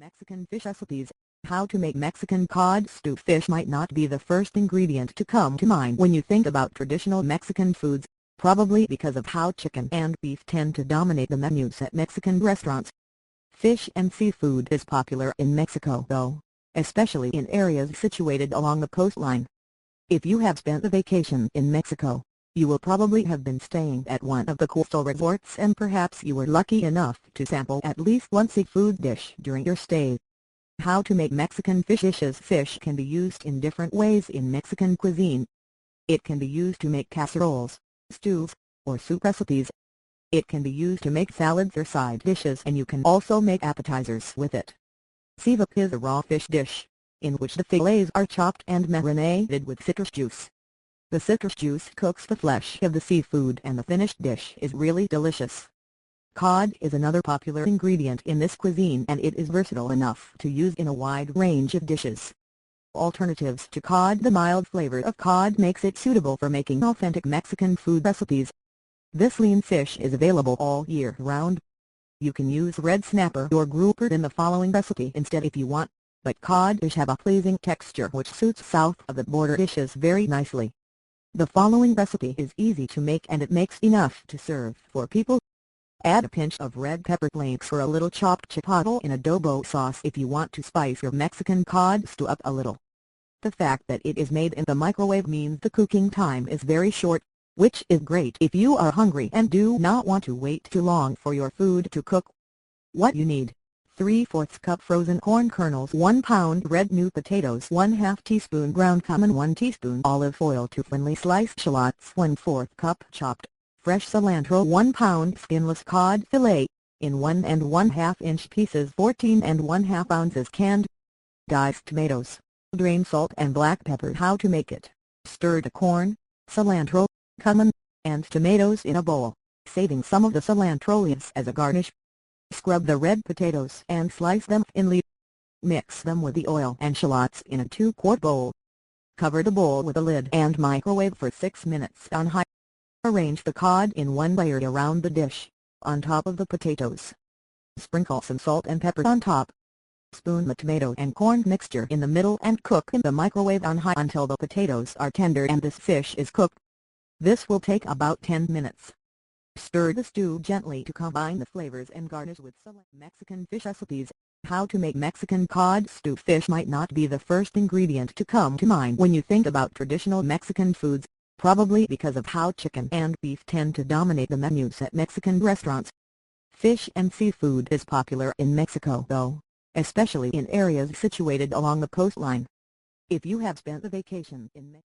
Mexican fish recipes. How to make Mexican cod stew. Fish might not be the first ingredient to come to mind when you think about traditional Mexican foods, probably because of how chicken and beef tend to dominate the menus at Mexican restaurants. Fish and seafood is popular in Mexico though, especially in areas situated along the coastline. If you have spent a vacation in Mexico, you will probably have been staying at one of the coastal resorts, and perhaps you were lucky enough to sample at least one seafood dish during your stay. How to make Mexican fish dishes. Fish can be used in different ways in Mexican cuisine. It can be used to make casseroles, stews, or soup recipes. It can be used to make salads or side dishes, and you can also make appetizers with it. Ceviche is a raw fish dish, in which the filets are chopped and marinated with citrus juice. The citrus juice cooks the flesh of the seafood and the finished dish is really delicious. Cod is another popular ingredient in this cuisine, and it is versatile enough to use in a wide range of dishes. Alternatives to cod. The mild flavor of cod makes it suitable for making authentic Mexican food recipes. This lean fish is available all year round. You can use red snapper or grouper in the following recipe instead if you want, but cod fish have a pleasing texture which suits south of the border dishes very nicely. The following recipe is easy to make and it makes enough to serve 4 people. Add a pinch of red pepper flakes or a little chopped chipotle in adobo sauce if you want to spice your Mexican cod stew up a little. The fact that it is made in the microwave means the cooking time is very short, which is great if you are hungry and do not want to wait too long for your food to cook. What you need: 3/4 cup frozen corn kernels, 1 pound red new potatoes, 1/2 teaspoon ground cumin, 1 teaspoon olive oil, 2 thinly sliced shallots, 1/4 cup chopped fresh cilantro, 1 pound skinless cod fillet, in 1 1/2 inch pieces, 14 1/2 ounces canned diced tomatoes, drain salt and black pepper. How to make it: stir the corn, cilantro, cumin, and tomatoes in a bowl, saving some of the cilantro leaves as a garnish. Scrub the red potatoes and slice them thinly. Mix them with the oil and shallots in a 2-quart bowl. Cover the bowl with a lid and microwave for 6 minutes on high. Arrange the cod in one layer around the dish, on top of the potatoes. Sprinkle some salt and pepper on top. Spoon the tomato and corn mixture in the middle and cook in the microwave on high until the potatoes are tender and this fish is cooked. This will take about 10 minutes. Stir the stew gently to combine the flavors and garnish with select Mexican fish recipes. How to make Mexican cod stew. Fish might not be the first ingredient to come to mind when you think about traditional Mexican foods, probably because of how chicken and beef tend to dominate the menus at Mexican restaurants. Fish and seafood is popular in Mexico though, especially in areas situated along the coastline. If you have spent a vacation in Mexico,